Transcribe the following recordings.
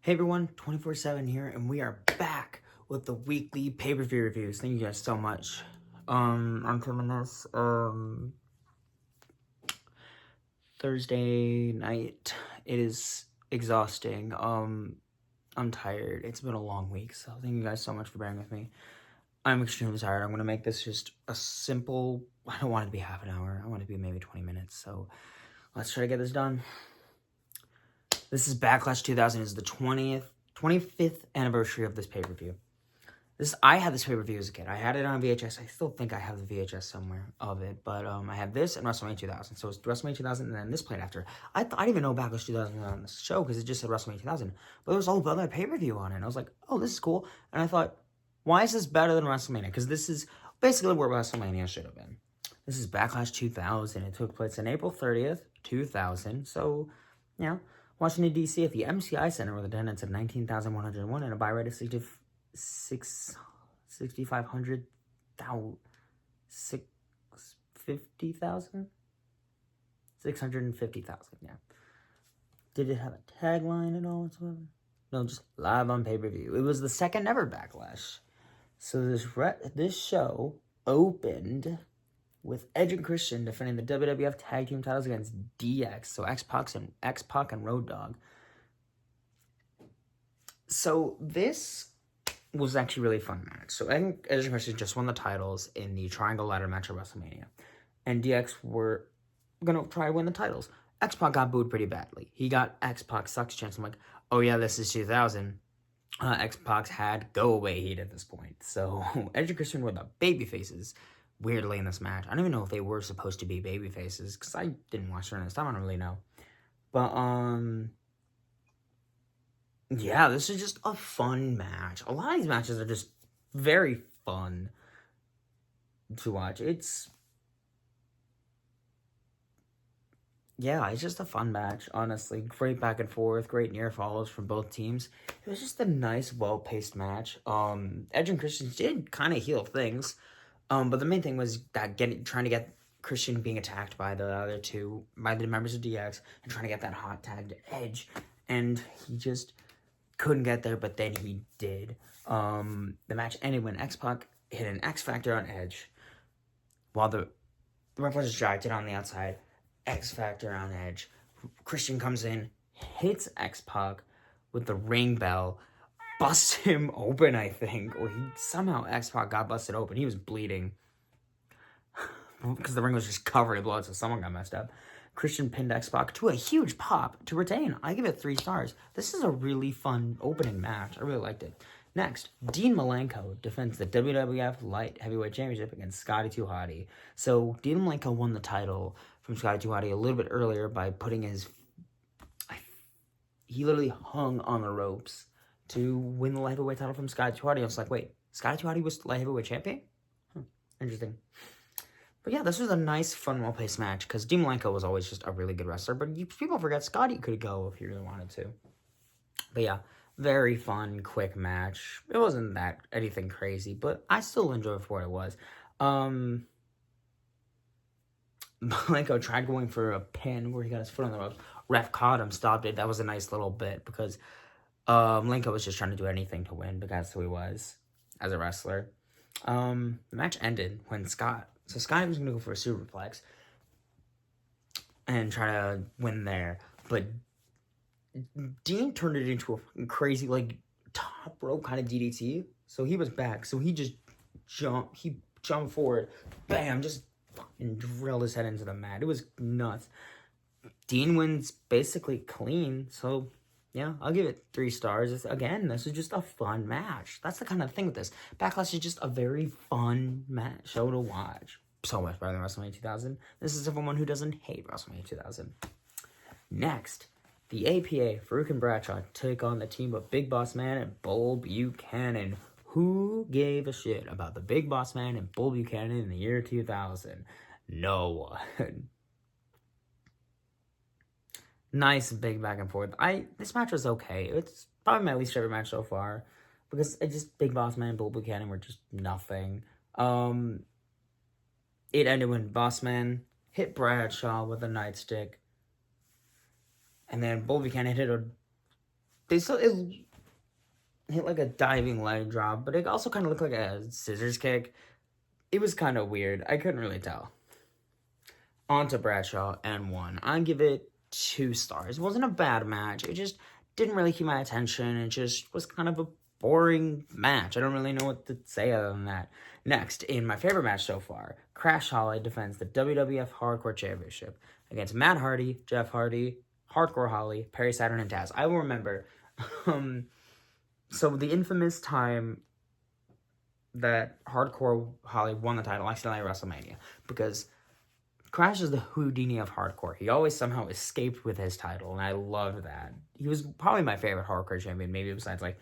Hey everyone, 24/7 here, and we are back with the weekly pay-per-view reviews. Thank you guys so much. I'm filming this, Thursday night. It is exhausting. I'm tired. It's been a long week, so thank you guys so much for bearing with me. I'm extremely tired. I'm gonna make this just a simple, I don't want it to be half an hour. I want it to be maybe 20 minutes, so let's try to get this done. This is Backlash 2000. Is the 25th anniversary of this pay-per-view. I had this pay-per-view as a kid. I had it on VHS. I still think I have the VHS somewhere of it. But I had this and WrestleMania 2000. So it's WrestleMania 2000 and then this played after. I didn't even know Backlash 2000 was on the show because it just said WrestleMania 2000. But there was all other pay-per-view on it. And I was like, oh, this is cool. And I thought, why is this better than WrestleMania? Because this is basically where WrestleMania should have been. This is Backlash 2000. It took place on April 30th, 2000. So, you know, Washington, D.C. at the MCI Center with attendance of 19,101 and a buy rate of 6,500, 650,000? 650,000, yeah. Did it have a tagline at all whatsoever? No, just live on pay-per-view. It was the second ever Backlash. So this show opened with Edge and Christian defending the WWF Tag Team titles against DX, so X-Pac and Road Dogg. So this was actually a really fun match. So Edge and Christian just won the titles in the Triangle Ladder match at WrestleMania. And DX were going to try to win the titles. X-Pac got booed pretty badly. He got X-Pac sucks chance. I'm like, oh yeah, this is 2000. X-Pac had go-away heat at this point. So Edge and Christian were the baby faces. Weirdly in this match. I don't even know if they were supposed to be baby faces because I didn't watch during this time. I don't really know. But, yeah, this is just a fun match. A lot of these matches are just very fun to watch. It's just a fun match, honestly. Great back and forth, great near follows from both teams. It was just a nice, well-paced match. Edge and Christian did kind of heal things. But the main thing was that trying to get Christian being attacked by the other two, by the members of DX, and trying to get that hot tag to Edge. And he just couldn't get there, but then he did. The match ended when X-Pac hit an X Factor on Edge. While the ref was distracted on the outside, X Factor on Edge. Christian comes in, hits X-Pac with the ring bell, busts him open, I think, or somehow X-Pac got busted open. He was bleeding because the ring was just covered in blood, so someone got messed up. Christian pinned X-Pac to a huge pop to retain. I give it 3 stars. This is a really fun opening match. I really liked it. Next, Dean Malenko defends the WWF Light Heavyweight Championship against Scotty 2 Hotty. So Dean Malenko won the title from Scotty 2 Hotty a little bit earlier by putting he literally hung on the ropes to win the light heavyweight title from Scotty 2 Hotty. I was like, wait, Scotty 2 Hotty was light heavyweight champion? Interesting. But yeah, this was a nice, fun, well-paced match because Dean Malenko was always just a really good wrestler. But people forget Scotty could go if he really wanted to. But yeah, very fun, quick match. It wasn't that anything crazy, but I still enjoyed it for what it was. Malenko tried going for a pin where he got his foot on the ropes. Ref caught him, stopped it. That was a nice little bit because Malenko was just trying to do anything to win because that's who he was as a wrestler. The match ended when Scotty was going to go for a superplex and try to win there, but Dean turned it into a crazy, like, top rope kind of DDT, so he was back, so he just jumped forward, bam, just fucking drilled his head into the mat. It was nuts. Dean wins basically clean, so yeah, I'll give it 3 stars. This is just a fun match. That's the kind of thing with this. Backlash is just a very fun show to watch. So much better than WrestleMania 2000. This is someone who doesn't hate WrestleMania 2000. Next, the APA, Farouk and Bradshaw, take on the team of Big Boss Man and Bull Buchanan. Who gave a shit about the Big Boss Man and Bull Buchanan in the year 2000? No one. Nice big back and forth. This match was okay. It's probably my least favorite match so far because Big Boss Man and Bull Buchanan were just nothing. It ended when Boss Man hit Bradshaw with a nightstick, and then Bull Buchanan hit a they still it hit like a diving leg drop, but it also kind of looked like a scissors kick. It was kind of weird. I couldn't really tell. On to Bradshaw and 1. I give it 2 stars. It wasn't a bad match. It just didn't really keep my attention. It just was kind of a boring match. I don't really know what to say other than that. Next, in my favorite match so far, Crash Holly defends the WWF Hardcore Championship against Matt Hardy, Jeff Hardy, Hardcore Holly, Perry Saturn, and Taz. I will remember. So the infamous time that Hardcore Holly won the title accidentally at WrestleMania, because Crash is the Houdini of hardcore. He always somehow escaped with his title, and I loved that. He was probably my favorite hardcore champion, maybe besides like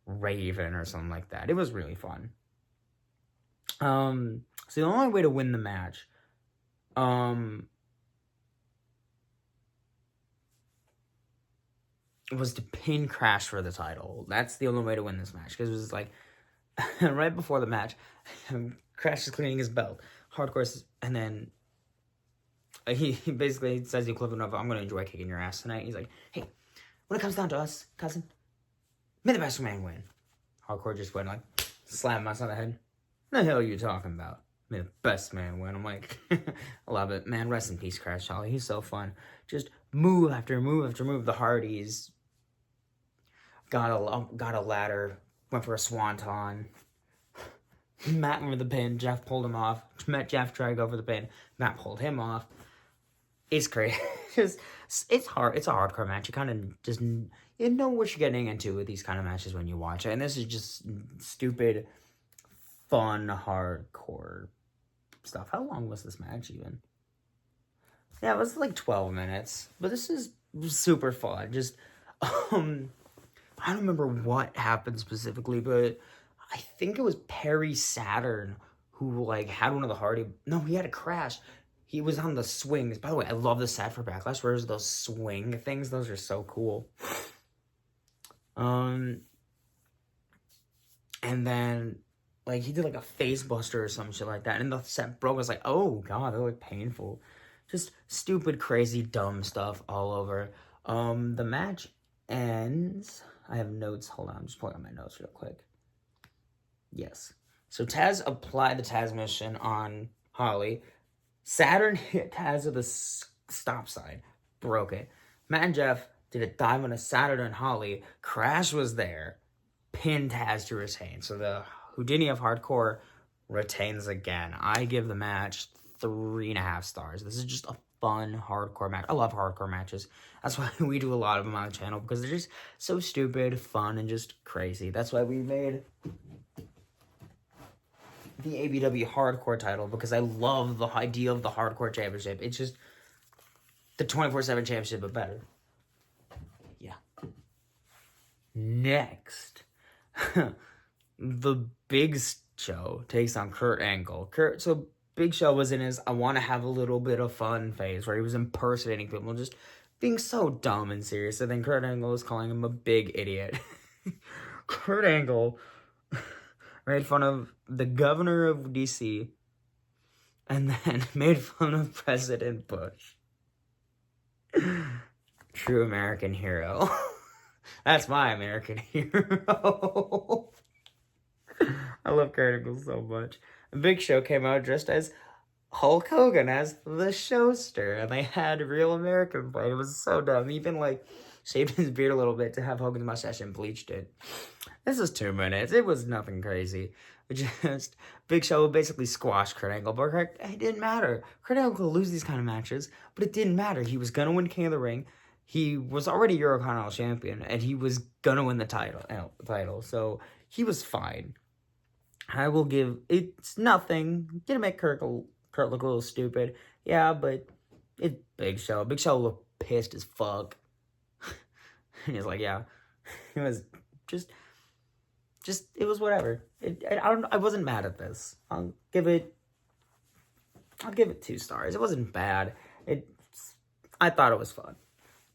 Raven or something like that. It was really fun. So the only way to win the match, was to pin Crash for the title. That's the only way to win this match, because it was like right before the match, Crash is cleaning his belt, Hardcore, and then he basically says the equivalent of, I'm going to enjoy kicking your ass tonight. He's like, hey, when it comes down to us, cousin, may the best man win. Hardcore just went like, slam us on the head. What the hell are you talking about? May the best man win. I'm like, I love it. Man, rest in peace, Crash Holly. He's so fun. Just move after move after move. The Hardys got a ladder, went for a swanton. Matt went for the pin. Jeff pulled him off. Jeff tried to go for the pin. Matt pulled him off. It's crazy. It's hard. It's a hardcore match. You kind of just, you know what you're getting into with these kind of matches when you watch it. And this is just stupid, fun, hardcore stuff. How long was this match even? Yeah, it was like 12 minutes. But this is super fun. Just, I don't remember what happened specifically, but I think it was Perry Saturn who like had one of the Hardy. No, he had a Crash. He was on the swings. By the way, I love the set for Backlash. Where's those swing things? Those are so cool. And then like he did like a face buster or some shit like that, and the set broke. I was like, oh god, that looked painful. Just stupid, crazy, dumb stuff all over. The match ends. I have notes. Hold on, I'm just pulling out my notes real quick. Yes. So Taz applied the Taz mission on Holly. Saturn hit Taz with a stop sign. Broke it. Matt and Jeff did a dive on a Saturn and Holly. Crash was there. Pinned Taz to retain. So the Houdini of Hardcore retains again. I give the match 3.5 stars. This is just a fun hardcore match. I love hardcore matches. That's why we do a lot of them on the channel, because they're just so stupid, fun, and just crazy. That's why we made the ABW Hardcore title, because I love the idea of the Hardcore Championship. It's just the 24/7 Championship, but better. Yeah. Next, the Big Show takes on Kurt Angle. So Big Show was in his I want to have a little bit of fun phase, where he was impersonating people, just being so dumb and serious. And then Kurt Angle was calling him a big idiot. Kurt Angle made fun of the governor of DC, and then made fun of President Bush. True American hero. That's my American hero. I love Kurt Angle so much. Big Show came out dressed as Hulk Hogan, as the Showster, and they had Real American play. It was so dumb. He even like shaved his beard a little bit to have Hogan's mustache and bleached it. This is 2 minutes. It was nothing crazy. Just Big Show basically squashed Kurt Angle, but it didn't matter. Kurt Angle could lose these kind of matches, but it didn't matter. He was gonna win King of the Ring. He was already Eurocontinental champion, and he was gonna win the title. So he was fine. I will give it's nothing. Didn't make Kurt look a little stupid. Yeah, but it's Big Show. Big Show looked pissed as fuck. And he's like, yeah, it was just it was whatever. I wasn't mad at this. I'll give it 2 stars. It wasn't bad. I thought it was fun.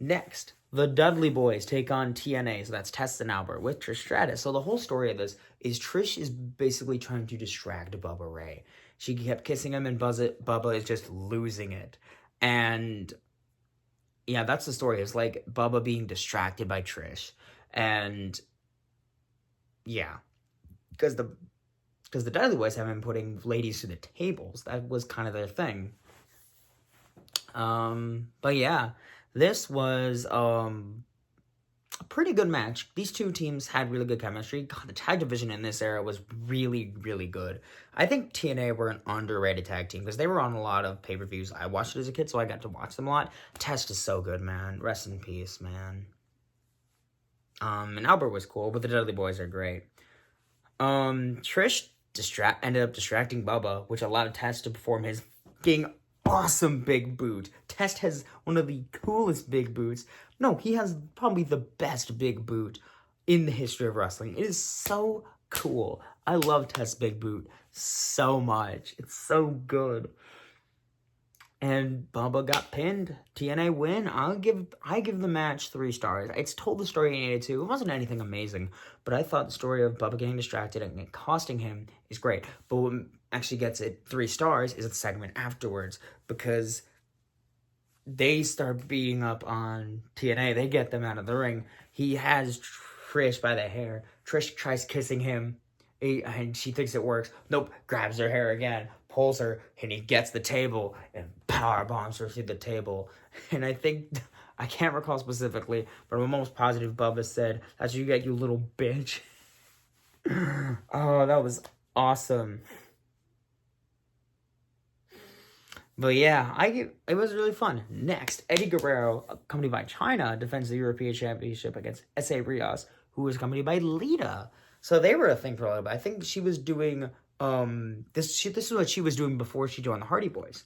Next, the Dudley Boys take on TNA, so that's Test and Albert, with Trish Stratus. So the whole story of this is Trish is basically trying to distract Bubba Ray. She kept kissing him, and Bubba is just losing it. And yeah, that's the story. It's like Bubba being distracted by Trish. And yeah, because the Dudley Boys have been putting ladies to the tables. That was kind of their thing. But yeah, this was a pretty good match. These two teams had really good chemistry. God, the tag division in this era was really, really good. I think TNA were an underrated tag team because they were on a lot of pay-per-views. I watched it as a kid, so I got to watch them a lot. Test is so good, man. Rest in peace, man. And Albert was cool, but the Dudley Boys are great. Trish ended up distracting Bubba, which allowed Test to perform his fucking awesome big boot. Test has one of the coolest big boots. No, he has probably the best big boot in the history of wrestling. It is so cool. I love Test's big boot so much. It's so good. And Bubba got pinned. TNA win. I give the match 3 stars. It's told the story it needed to. It wasn't anything amazing, but I thought the story of Bubba getting distracted and it costing him is great. But what actually gets it 3 stars is the segment afterwards, because they start beating up on TNA. They get them out of the ring. He has Trish by the hair. Trish tries kissing him, and she thinks it works. Nope, grabs her hair again, pulls her, and he gets the table and power bombs her through the table. And I can't recall specifically, but I'm almost positive Bubba said, "That's what you get, you little bitch." Oh, that was awesome. But yeah, it was really fun. Next, Eddie Guerrero, accompanied by China, defends the European Championship against S.A. Rios, who was accompanied by Lita. So they were a thing for a little bit. I think she was doing this is what she was doing before she joined the Hardy Boys.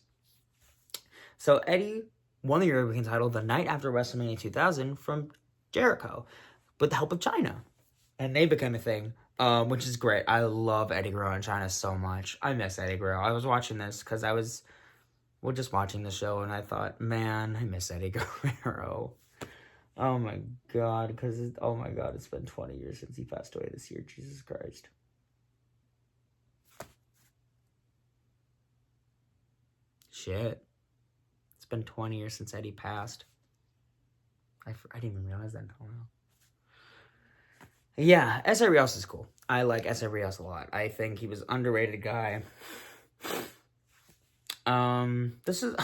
So Eddie won the European title the night after WrestleMania 2000 from Jericho with the help of China. And they became a thing, which is great. I love Eddie Guerrero and China so much. I miss Eddie Guerrero. I was watching this because I was just watching the show, and I thought, man, I miss Eddie Guerrero. Oh my god, it's been 20 years since he passed away this year. Jesus Christ. Shit. It's been 20 years since Eddie passed. I didn't even realize that until now. Yeah, S.A. Rios is cool. I like S.A. Rios a lot. I think he was an underrated guy. This is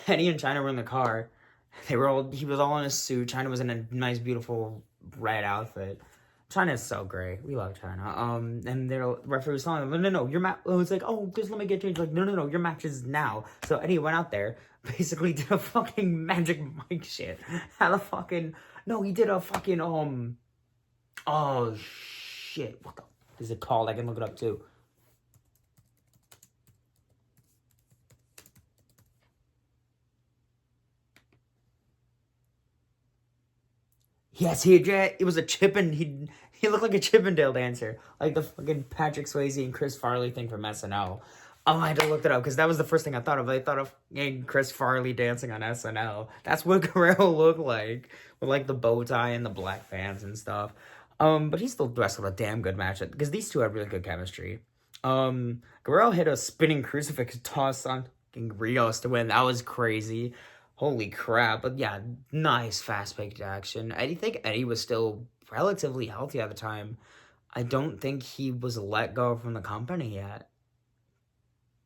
Eddie and China were in the car. He was all in a suit. China was in a nice, beautiful red outfit. China is so great. We love China. And their referee was telling them, no, your match. It was like, oh, just let me get changed. Like, no, your match is now. So Eddie went out there, basically did a fucking Magic Mike shit. He did a fucking, oh shit. What the is it called? I can look it up too. Yes, it was a he looked like a Chippendale dancer, like the fucking Patrick Swayze and Chris Farley thing from SNL. Oh, I had to look it up because that was the first thing I thought of. I thought of Chris Farley dancing on SNL. That's what Guerrero looked like, with like the bow tie and the black pants and stuff. But he still wrestled a damn good match because these two had really good chemistry. Guerrero hit a spinning crucifix toss on Rios to win. That was crazy. Holy crap. But yeah, nice fast-paced action. I think Eddie was still relatively healthy at the time. I don't think he was let go from the company yet.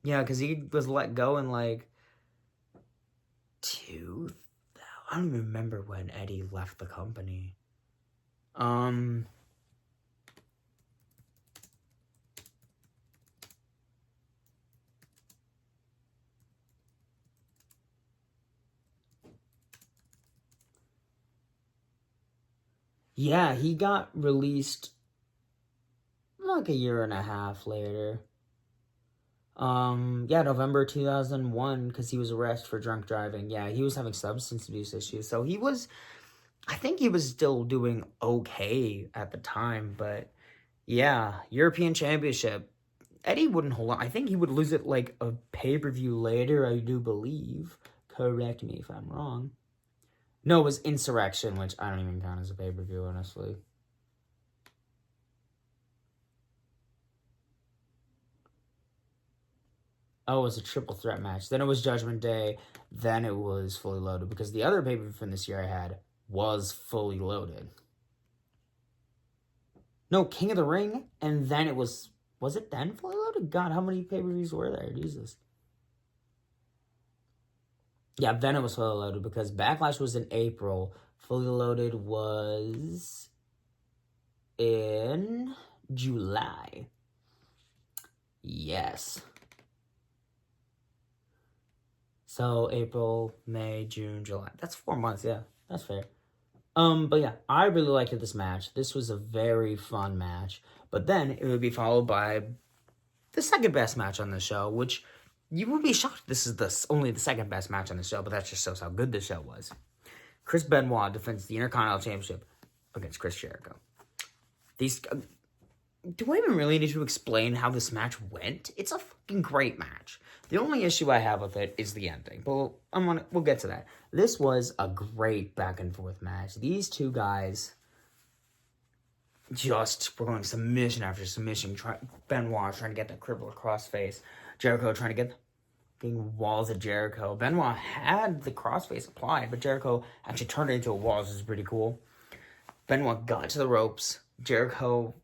Yeah, because he was let go in like I don't even remember when Eddie left the company. Yeah, he got released like a year and a half later. November 2001, because he was arrested for drunk driving. Yeah, he was having substance abuse issues. So I think he was still doing okay at the time, but yeah, European Championship. Eddie wouldn't hold on. I think he would lose it like a pay-per-view later, I do believe. Correct me if I'm wrong. No, it was Insurrection, which I don't even count as a pay-per-view, honestly. Oh, it was a triple threat match. Then it was Judgment Day. Then it was Fully Loaded. Because the other pay-per-view from this year I had was Fully Loaded. No, King of the Ring, and then it was it then Fully Loaded? God, how many pay-per-views were there? Jesus. Yeah, then it was Fully Loaded because Backlash was in April. Fully Loaded was in July. Yes. So April, May, June, July. That's 4 months, yeah. That's fair. But yeah, I really liked this match. This was a very fun match. But then it would be followed by the second best match on the show, which you would be shocked this is only the second best match on the show, but that just shows how good the show was. Chris Benoit defends the Intercontinental Championship against Chris Jericho. Do I even really need to explain how this match went? It's a fucking great match. The only issue I have with it is the ending, but we'll get to that. This was a great back and forth match. These two guys just were going submission after submission. Benoit trying to get the crippler crossface. Jericho trying to get the walls of Jericho. Benoit had the crossface applied, but Jericho actually turned it into a walls, which is pretty cool. Benoit got to the ropes. Jericho,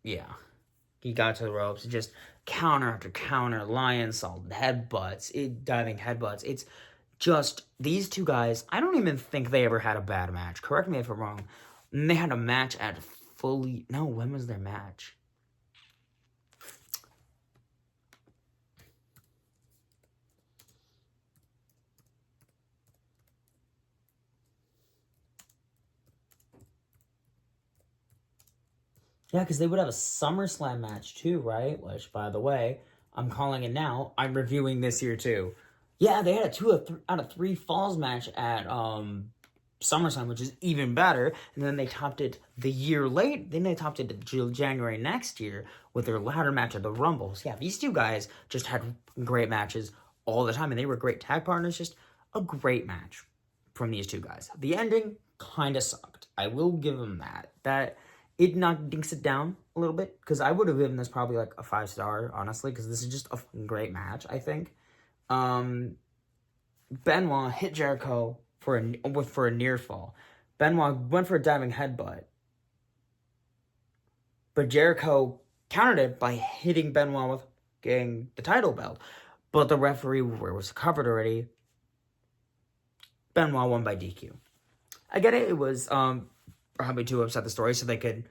yeah, he got to the ropes. Just counter after counter, lion salt, diving headbutts. It's just these two guys. I don't even think they ever had a bad match. Correct me if I'm wrong. And they had a match at when was their match? Yeah, because they would have a SummerSlam match too, right? Which, by the way, I'm calling it now. I'm reviewing this year too. Yeah, they had a 2 out of 3 falls match at SummerSlam, which is even better. And then they topped it the year late. Then they topped it January next year with their ladder match at the Rumble. So yeah, these two guys just had great matches all the time, and they were great tag partners. Just a great match from these two guys. The ending kind of sucked. I will give them that. It dinks it down a little bit, because I would have given this probably like a 5-star, honestly, because this is just a great match, I think. Benoit hit Jericho for a near fall. Benoit went for a diving headbutt, but Jericho countered it by hitting Benoit with getting the title belt. But the referee was covered already. Benoit won by DQ. I get it. It was probably too upset the story so they could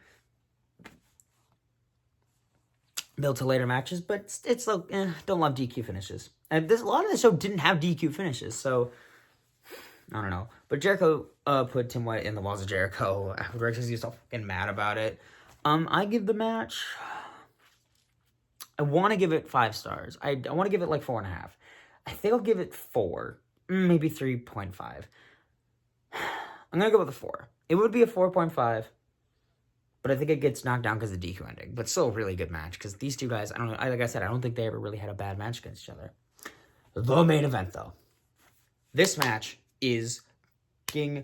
build to later matches, but it's like, don't love DQ finishes. And a lot of the show didn't have DQ finishes, so I don't know. But Jericho put Tim White in the walls of Jericho afterwards because he was so fucking mad about it. I give the match, I want to give it 5 stars. I want to give it like 4.5. I think I'll give it 4, maybe 3.5. I'm gonna go with a 4. It would be a 4.5, but I think it gets knocked down because of the DQ ending. But still a really good match, because these two guys, I don't know, like I said, I don't think they ever really had a bad match against each other. The main event, though. This match is fucking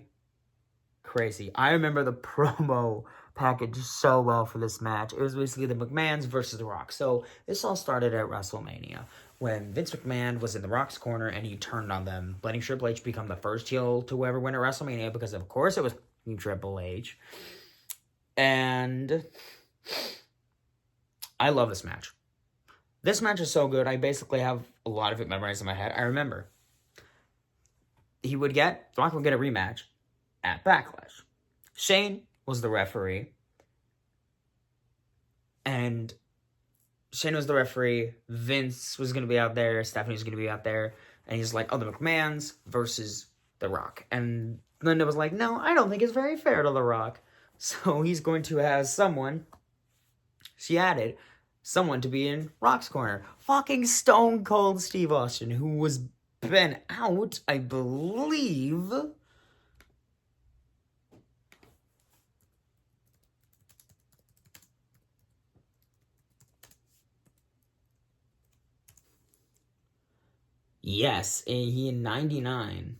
crazy. I remember the promo package so well for this match. It was basically the McMahons versus The Rock. So this all started at WrestleMania, when Vince McMahon was in The Rock's corner and he turned on them, letting Triple H become the first heel to ever win at WrestleMania, because of course it was Triple H. And I love this match. This match is so good, I basically have a lot of it memorized in my head. I remember The Rock would get a rematch at Backlash. Shane was the referee. And Shane was the referee. Vince was going to be out there. Stephanie was going to be out there. And he's like, the McMahons versus The Rock. And Linda was like, no, I don't think it's very fair to The Rock. So he's going to have someone, she added, someone to be in Rock's corner. Fucking Stone Cold Steve Austin, who was been out, I believe, yes, he in 99.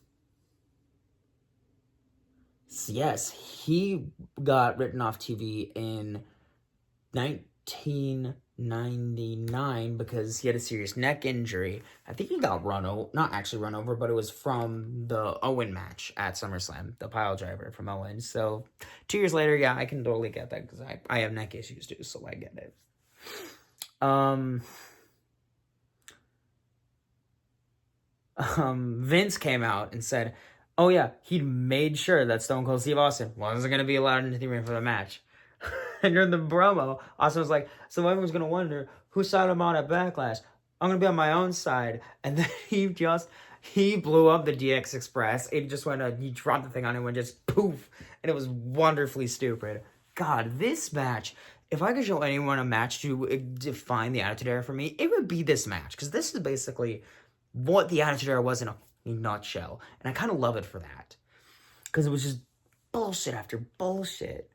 Yes, he got written off TV in 1999. 99 because he had a serious neck injury. I think he got not actually run over, but it was from the Owen match at SummerSlam, the pile driver from Owen. So 2 years later, yeah, I can totally get that because I have neck issues too, so I get it. Vince came out and said, oh yeah, he made sure that Stone Cold Steve Austin wasn't going to be allowed into the ring for the match. And during the promo, Austin was like, so everyone's going to wonder whose side I'm on at Backlash. I'm going to be on my own side. And then he blew up the DX Express. It just he dropped the thing on him and just poof. And it was wonderfully stupid. God, this match, if I could show anyone a match to define the Attitude Era for me, it would be this match. Because this is basically what the Attitude Era was in a nutshell. And I kind of love it for that. Because it was just bullshit after bullshit.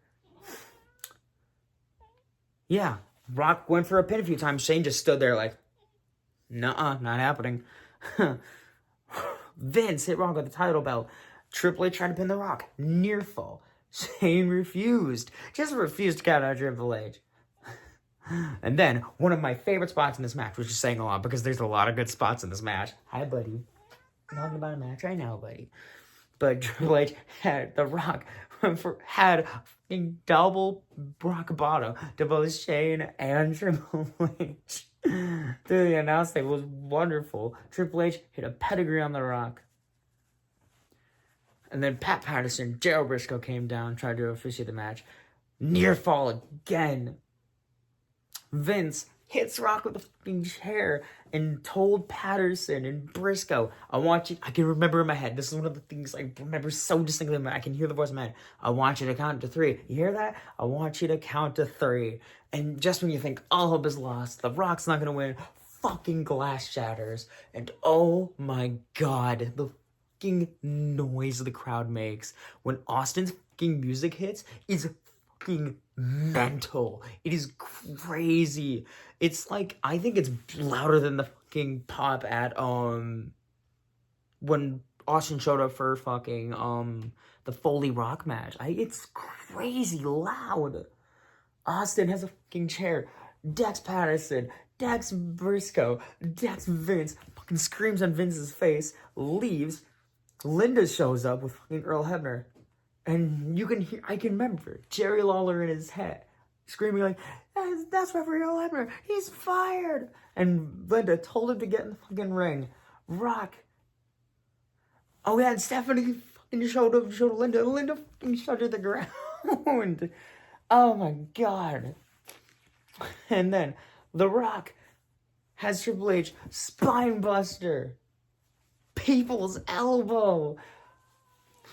Yeah, Rock went for a pin a few times. Shane just stood there like, nuh-uh, not happening. Vince hit Rock with the title belt. Triple H tried to pin the Rock. Near fall. Shane refused. Just refused to count out Triple H. And then, one of my favorite spots in this match, which is saying a lot because there's a lot of good spots in this match. Hi, buddy. I'm talking about a match right now, buddy. But Triple H had The Rock had a double rock bottom to both Shane and Triple H. Through the announce table was wonderful. Triple H hit a pedigree on The Rock. And then Pat Patterson, Gerald Briscoe came down, tried to officiate the match. Near fall again. Vince hits Rock with a fucking chair and told Patterson and Briscoe, I want you, I can remember in my head, this is one of the things I remember so distinctly, I can hear the voice in my head, I want you to count to 3. You hear that? I want you to count to 3. And just when you think all hope is lost, The Rock's not going to win, fucking glass shatters. And oh my god, the fucking noise the crowd makes when Austin's fucking music hits is fucking mental. It is crazy. It's like, I think it's louder than the fucking pop at when Austin showed up for fucking the Foley Rock match. It's crazy loud. Austin has a fucking chair. Dex Patterson, Dex Briscoe, Dex Vince fucking screams on Vince's face, leaves. Linda shows up with fucking Earl Hebner. And you can hear, I can remember Jerry Lawler in his head screaming like, that's Referee Earl Hebner, he's fired. And Linda told him to get in the fucking ring. Rock. Oh yeah, and Stephanie fucking showed Linda. Linda fucking shut her to the ground. Oh my god. And then The Rock has Triple H spine buster. People's elbow.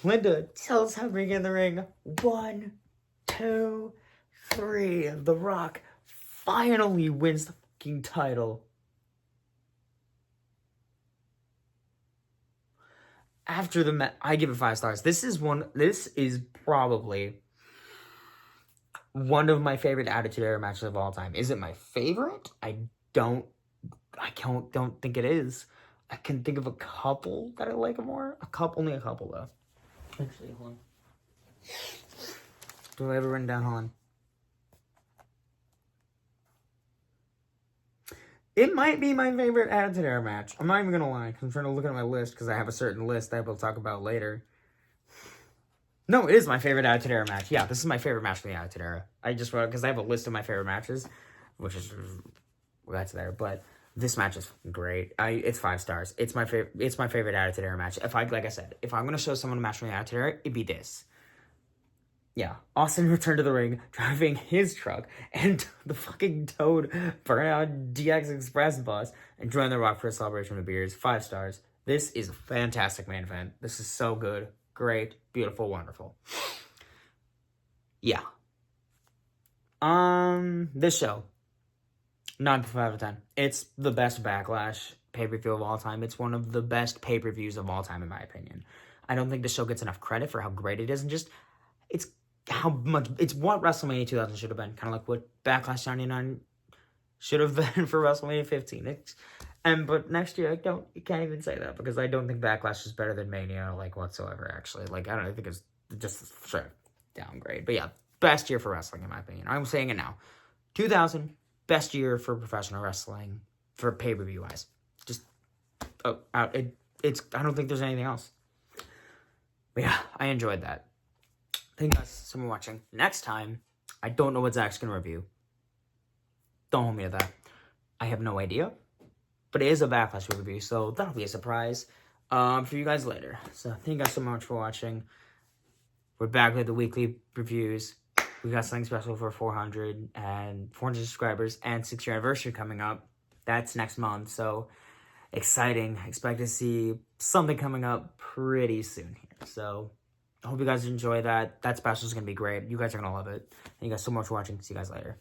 Linda tells him to get in the ring. 1, 2, 3. The Rock finally wins the fucking title. After the match, I give it 5 stars. This is probably one of my favorite Attitude Era matches of all time. Is it my favorite? I don't think it is. I can think of a couple that I like more. Only a couple though. Actually, hold on. Do I ever written down? Hold on. It might be my favorite Attitude Era match. I'm not even gonna lie, because I'm trying to look at my list, because I have a certain list that I will talk about later. No, it is my favorite Attitude Era match. Yeah, this is my favorite match from the Attitude Era. I just wrote, because I have a list of my favorite matches, which is, well, that's there, but this match is great. It's 5 stars. It's my favorite Attitude Era match. Like I said, if I'm gonna show someone a match from the Attitude Era, it'd be this. Yeah, Austin returned to the ring, driving his truck and the fucking towed burnout DX Express bus and joined The Rock for a celebration of beers. 5 stars. This is a fantastic main event. This is so good. Great. Beautiful. Wonderful. Yeah. This show. 9.5 out of 10. It's the best Backlash pay-per-view of all time. It's one of the best pay-per-views of all time, in my opinion. I don't think the show gets enough credit for how great it is, and just, it's what WrestleMania 2000 should have been. Kind of like what Backlash 99 should have been for WrestleMania 15. But next year, you can't even say that, because I don't think Backlash is better than Mania, like, whatsoever, actually. Like, I think it's just a straight downgrade. But yeah, best year for wrestling, in my opinion. I'm saying it now. 2000, best year for professional wrestling for pay-per-view wise. Just it's I don't think there's anything else. But yeah, I enjoyed that. Thank you guys so much for watching. Next time, I don't know what Zach's gonna review. Don't hold me to that. I have no idea. But it is a Backlash review, so that'll be a surprise for you guys later. So thank you guys so much for watching. We're back with the weekly reviews. We got something special for 400 subscribers and 6-year anniversary coming up. That's next month, so exciting. Expect to see something coming up pretty soon here. So I hope you guys enjoy that. That special is going to be great. You guys are going to love it. Thank you guys so much for watching. See you guys later.